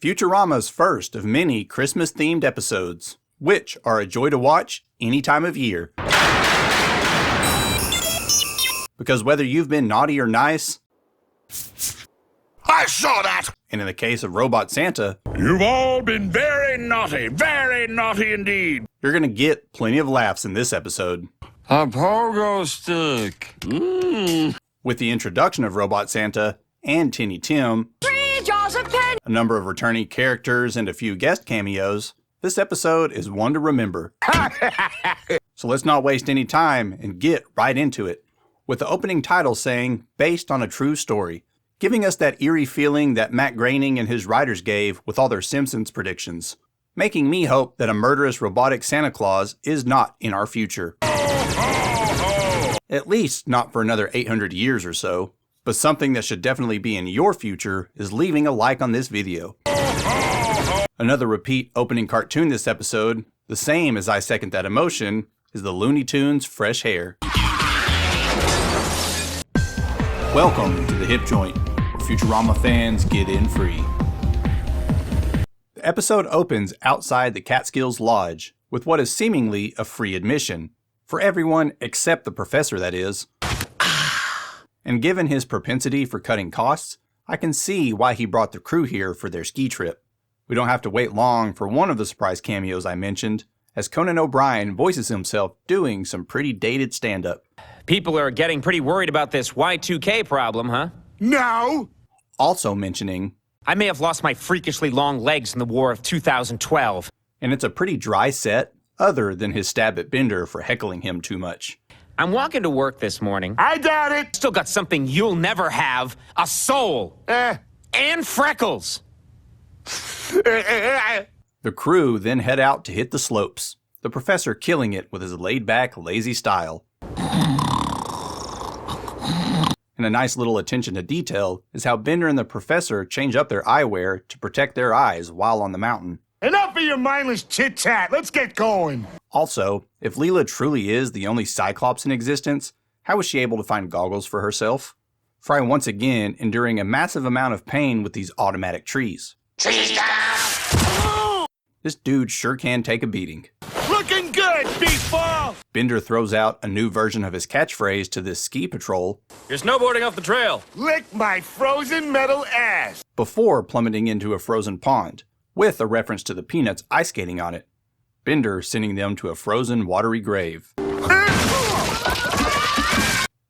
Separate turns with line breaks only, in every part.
Futurama's first of many Christmas-themed episodes, which are a joy to watch any time of year. Because whether you've been naughty or nice,
I saw that!
and in the case of Robot Santa,
You've all been very naughty indeed.
you're gonna get plenty of laughs in this episode.
A pogo stick.
With the introduction of Robot Santa and Tinny Tim,
3 jars of candy.
a number of returning characters, and a few guest cameos, this episode is one to remember. So let's not waste any time and get right into it, with the opening title saying, based on a true story, giving us that eerie feeling that Matt Groening and his writers gave with all their Simpsons predictions, making me hope that a murderous robotic Santa Claus is not in our future. At least not for another 800 years or so. But something that should definitely be in your future is leaving a like on this video. Another repeat opening cartoon this episode, the same as I Second That Emotion, is the Looney Tunes Fresh Hair. Welcome to the Hip Joint, where Futurama fans get in free. The episode opens outside the Catskills Lodge with what is seemingly a free admission. For everyone except the professor, that is. And given his propensity for cutting costs, I can see why he brought the crew here for their ski trip. We don't have to wait long for one of the surprise cameos I mentioned, as Conan O'Brien voices himself doing some pretty dated stand-up.
People are getting pretty worried about this Y2K problem, huh?
No!
Also mentioning,
I may have lost my freakishly long legs in the war of 2012.
and it's a pretty dry set, other than his stab at Bender for heckling him too much.
I'm walking to work this morning.
I doubt it!
Still got something you'll never have, a soul. And freckles.
The crew then head out to hit the slopes, the professor killing it with his laid-back, lazy style. And a nice little attention to detail is how Bender and the professor change up their eyewear to protect their eyes while on the mountain.
Enough of your mindless chit-chat, let's get going!
Also, if Leela truly is the only Cyclops in existence, how was she able to find goggles for herself? Fry once again enduring a massive amount of pain with these automatic trees.
Trees down!
This dude sure can take a beating.
Looking good, beefball!
Bender throws out a new version of his catchphrase to this ski patrol
You're snowboarding off the trail.
Lick my frozen metal ass!
before plummeting into a frozen pond, with a reference to the Peanuts ice skating on it. Bender sending them to a frozen, watery grave.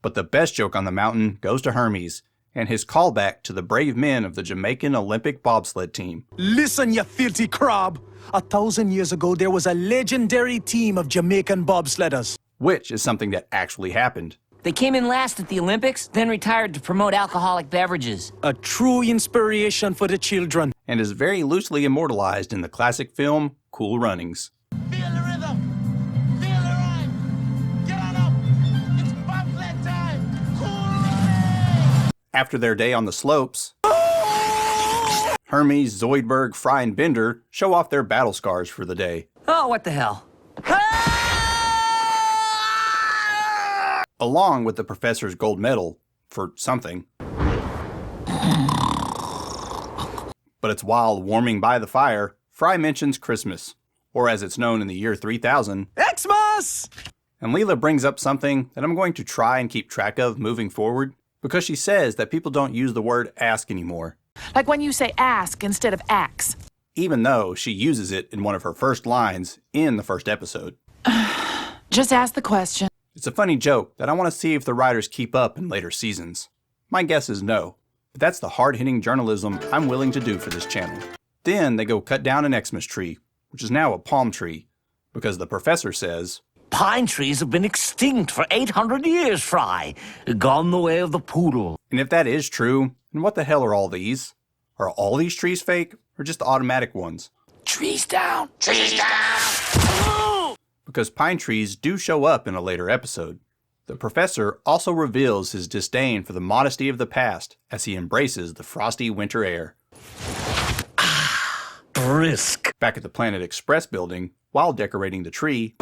But the best joke on the mountain goes to Hermes, and his callback to the brave men of the Jamaican Olympic bobsled team.
Listen, you filthy crab. 1,000 years ago, there was a legendary team of Jamaican bobsledders.
Which is something that actually happened.
They came in last at the Olympics, then retired to promote alcoholic beverages.
A true inspiration for the children.
And is very loosely immortalized in the classic film Cool Runnings.
Feel the rhythm. Feel the rhyme. Get on up. It's bobsled time. Cool running.
After their day on the slopes, Hermes, Zoidberg, Fry, and Bender show off their battle scars for the day.
Oh, what the hell?
Along with the professor's gold medal for something. But it's while warming by the fire, Fry mentions Christmas, or as it's known in the year 3000,
Xmas!
and Leela brings up something that I'm going to try and keep track of moving forward, because she says that people don't use the word ask anymore,
Like when you say ask instead of axe.
even though she uses it in one of her first lines in the first episode.
Just ask the question.
It's a funny joke that I want to see if the writers keep up in later seasons. My guess is no, but that's the hard-hitting journalism I'm willing to do for this channel. Then they go cut down an Xmas tree, which is now a palm tree, because the professor says,
Pine trees have been extinct for 800 years, Fry. Gone the way of the poodle.
and if that is true, then what the hell are all these? Are all these trees fake, or just the automatic ones?
Trees down.
Trees down!
Because pine trees do show up in a later episode. The professor also reveals his disdain for the modesty of the past as he embraces the frosty winter air.
Brisk.
Back at the Planet Express building, while decorating the tree,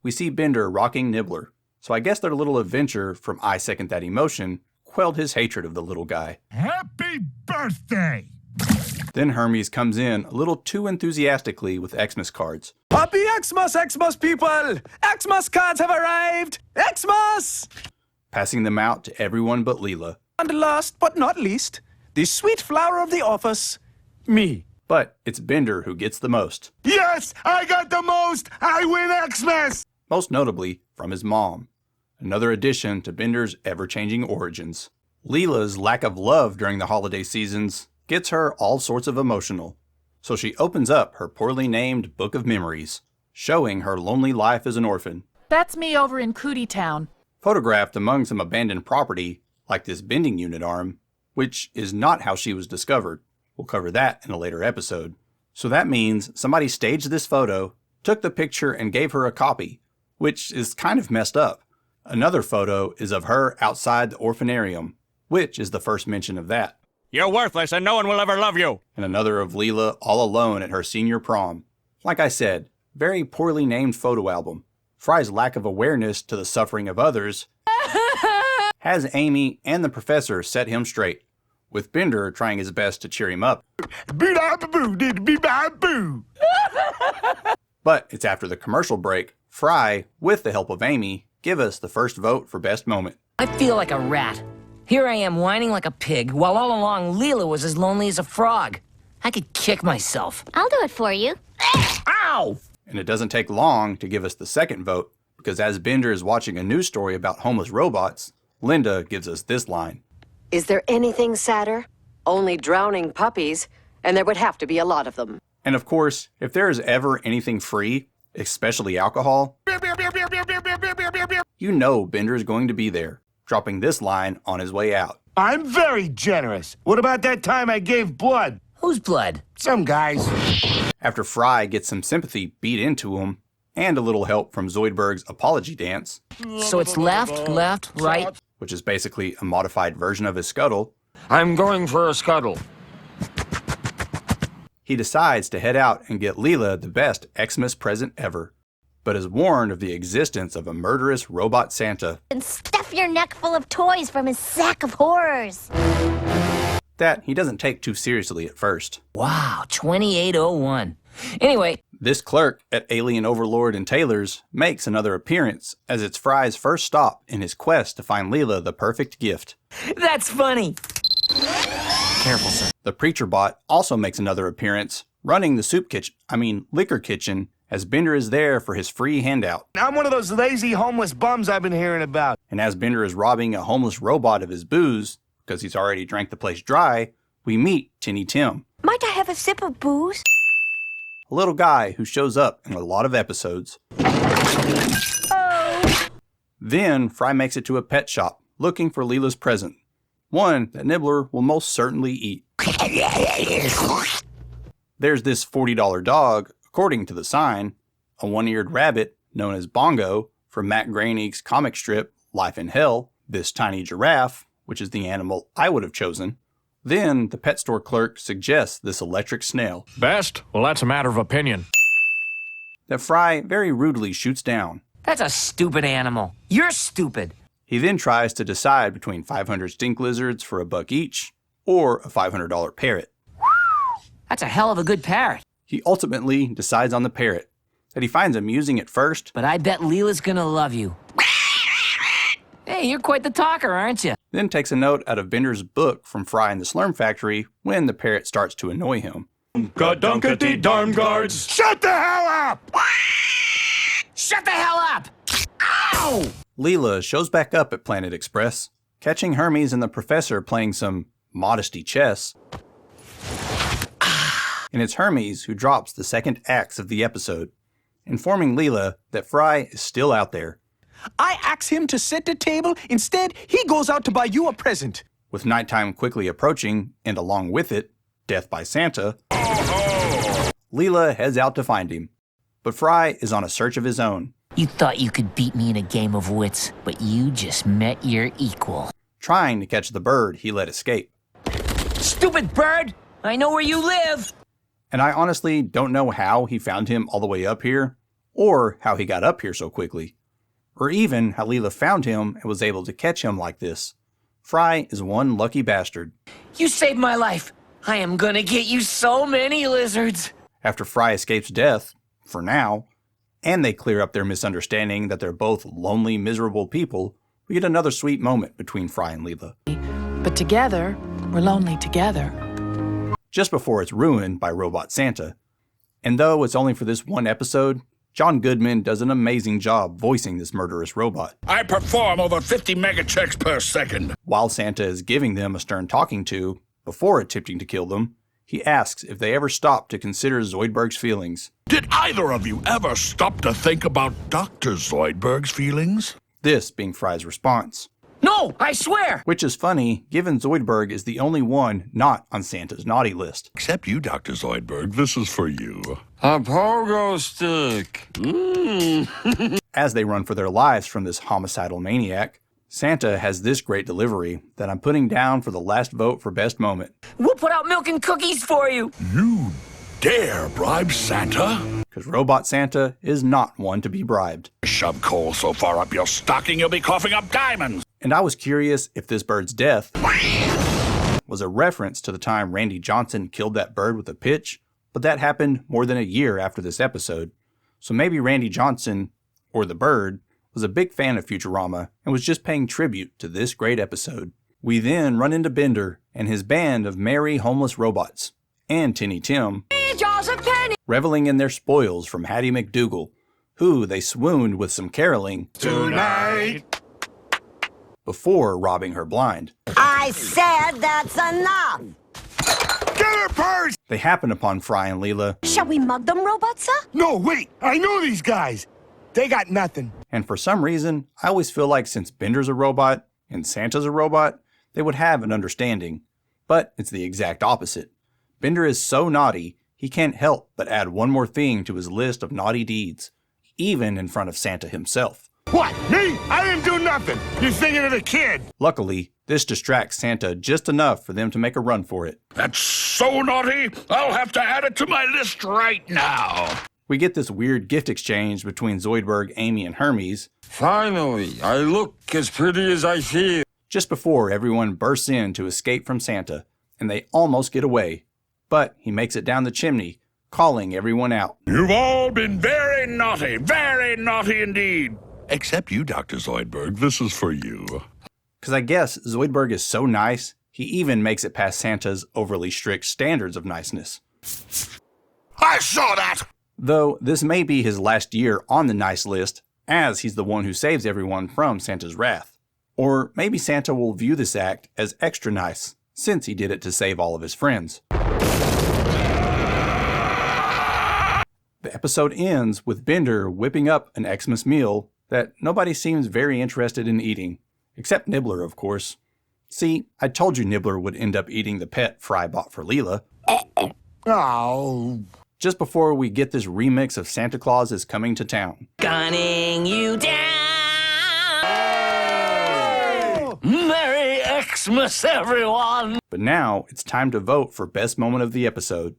we see Bender rocking Nibbler, so I guess their little adventure from I Second That Emotion quelled his hatred of the little guy.
Happy birthday!
Then Hermes comes in a little too enthusiastically with Xmas cards.
Happy Xmas, Xmas people! Xmas cards have arrived! Xmas!
Passing them out to everyone but Leela.
And last but not least, the sweet flower of the office, me.
But it's Bender who gets the most.
Yes, I got the most! I win Xmas!
Most notably from his mom. Another addition to Bender's ever-changing origins. Leela's lack of love during the holiday seasons gets her all sorts of emotional. So she opens up her poorly named Book of Memories, showing her lonely life as an orphan.
That's me over in Cootie Town.
Photographed among some abandoned property, like this bending unit arm, which is not how she was discovered. We'll cover that in a later episode. So that means somebody staged this photo, took the picture, and gave her a copy, which is kind of messed up. Another photo is of her outside the orphanarium, which is the first mention of that.
You're worthless and no one will ever love you.
And another of Leela all alone at her senior prom. Like I said, very poorly named photo album. Fry's lack of awareness to the suffering of others has Amy and the professor set him straight, with Bender trying his best to cheer him up. But it's after the commercial break, Fry, with the help of Amy, give us the first vote for best moment.
I feel like a rat. Here I am whining like a pig, while all along Leela was as lonely as a frog. I could kick myself.
I'll do it for you.
Ow!
And it doesn't take long to give us the second vote, because as Bender is watching a news story about homeless robots, Linda gives us this line.
Is there anything sadder? Only drowning puppies, and there would have to be a lot of them.
And of course, if there is ever anything free, especially alcohol, you know Bender is going to be there, dropping this line on his way out.
I'm very generous. What about that time I gave blood?
Whose blood?
Some guys.
After Fry gets some sympathy beat into him, and a little help from Zoidberg's apology dance,
So it's left, right.
which is basically a modified version of his scuttle,
I'm going for a scuttle.
he decides to head out and get Leela the best Xmas present ever, but is warned of the existence of a murderous robot Santa
And stuff your neck full of toys from his sack of horrors.
that he doesn't take too seriously at first.
Wow, 2801. Anyway,
This clerk at Alien Overlord and Taylor's makes another appearance as it's Fry's first stop in his quest to find Leela the perfect gift.
that's funny. Careful, sir.
The Preacher Bot also makes another appearance, running the liquor kitchen, as Bender is there for his free handout.
I'm one of those lazy homeless bums I've been hearing about.
And as Bender is robbing a homeless robot of his booze, because he's already drank the place dry, we meet Tinny Tim,
Might I have a sip of booze?
a little guy who shows up in a lot of episodes.
Oh.
Then Fry makes it to a pet shop, looking for Leela's present, one that Nibbler will most certainly eat. There's this $40 dog, according to the sign, a one-eared rabbit known as Bongo from Matt Groening's comic strip Life in Hell, this tiny giraffe, which is the animal I would have chosen. Then the pet store clerk suggests this electric snail
Best? Well, that's a matter of opinion.
that Fry very rudely shoots down.
That's a stupid animal. You're stupid.
He then tries to decide between 500 stink lizards for $1 each or a $500 parrot.
That's a hell of a good parrot.
He ultimately decides on the parrot, that he finds amusing at first,
But I bet Leela's gonna love you. Hey, you're quite the talker, aren't you?
then takes a note out of Bender's book from Fry in the Slurm Factory when the parrot starts to annoy him.
Gadunkety darn guards. Shut the hell up!
Shut the hell up! Ow!
Leela shows back up at Planet Express, catching Hermes and the professor playing some modesty chess. And it's Hermes who drops the second axe of the episode, informing Leela that Fry is still out there.
I ask him to set the table. Instead, he goes out to buy you a present.
With nighttime quickly approaching, and along with it, death by Santa, Leela heads out to find him. But Fry is on a search of his own,
You thought you could beat me in a game of wits, but you just met your equal.
trying to catch the bird he let escape.
Stupid bird! I know where you live!
And I honestly don't know how he found him all the way up here, or how he got up here so quickly, or even how Leela found him and was able to catch him like this. Fry is one lucky bastard.
You saved my life. I am gonna get you so many lizards.
After Fry escapes death, for now, and they clear up their misunderstanding that they're both lonely, miserable people, we get another sweet moment between Fry and Leela.
But together, we're lonely together.
Just before it's ruined by Robot Santa. And though it's only for this one episode, John Goodman does an amazing job voicing this murderous robot.
I perform over 50 megachecks per second.
While Santa is giving them a stern talking to, before attempting to kill them, he asks if they ever stop to consider Zoidberg's feelings.
Did either of you ever stop to think about Dr. Zoidberg's feelings?
This being Fry's response.
No, I swear!
Which is funny, given Zoidberg is the only one not on Santa's naughty list.
Except you, Dr. Zoidberg. This is for you.
A pogo stick.
As they run for their lives from this homicidal maniac, Santa has this great delivery that I'm putting down for the last vote for best moment.
We'll put out milk and cookies for you.
You dare bribe Santa?
Because Robot Santa is not one to be bribed.
Shove coal so far up your stocking you'll be coughing up diamonds.
And I was curious if this bird's death was a reference to the time Randy Johnson killed that bird with a pitch, but that happened more than a year after this episode. So maybe Randy Johnson, or the bird, was a big fan of Futurama and was just paying tribute to this great episode. We then run into Bender and his band of merry homeless robots, and Tinny Tim, reveling in their spoils from Hattie McDougal, who they swooned with some caroling
Tonight.
before robbing her blind.
I said that's enough.
Get her purse!
They happen upon Fry and Leela,
Shall we mug them, Robotsa?
No, wait. I know these guys. They got nothing.
and for some reason, I always feel like since Bender's a robot and Santa's a robot, they would have an understanding. But it's the exact opposite. Bender is so naughty, he can't help but add one more thing to his list of naughty deeds, even in front of Santa himself.
What? Me? I didn't do nothing. You're thinking of the kid.
Luckily, this distracts Santa just enough for them to make a run for it.
That's so naughty, I'll have to add it to my list right now.
We get this weird gift exchange between Zoidberg, Amy, and Hermes,
Finally, I look as pretty as I feel.
just before everyone bursts in to escape from Santa, and they almost get away. But he makes it down the chimney, calling everyone out.
You've all been very naughty indeed. Except you, Dr. Zoidberg. This is for you.
Because I guess Zoidberg is so nice, he even makes it past Santa's overly strict standards of niceness.
I saw that!
Though this may be his last year on the nice list, as he's the one who saves everyone from Santa's wrath. Or maybe Santa will view this act as extra nice, since he did it to save all of his friends. The episode ends with Bender whipping up an Xmas meal that nobody seems very interested in eating, except Nibbler, of course. See, I told you Nibbler would end up eating the pet Fry bought for Leela.
Oh.
Just before we get this remix of Santa Claus is Coming to Town.
Gunning you down.
Merry Xmas, everyone!
But now it's time to vote for best moment of the episode.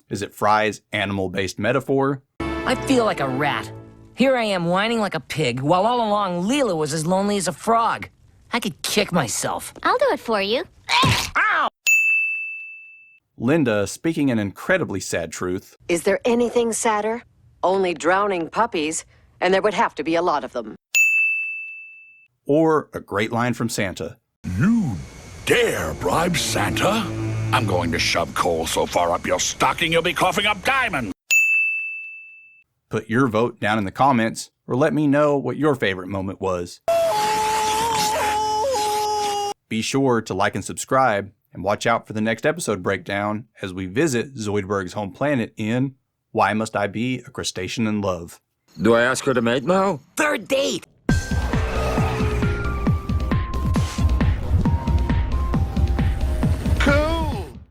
Is it Fry's animal-based metaphor?
I feel like a rat. Here I am whining like a pig, while all along Leela was as lonely as a frog. I could kick myself.
I'll do it for you.
Ow!
Linda speaking an incredibly sad truth.
Is there anything sadder? Only drowning puppies, and there would have to be a lot of them.
Or a great line from Santa.
You dare bribe Santa? I'm going to shove coal so far up your stocking you'll be coughing up diamonds.
Put your vote down in the comments, or let me know what your favorite moment was. Be sure to like and subscribe, and watch out for the next episode breakdown as we visit Zoidberg's home planet in Why Must I Be a Crustacean in Love?
Do I ask her to mate now?
Third date.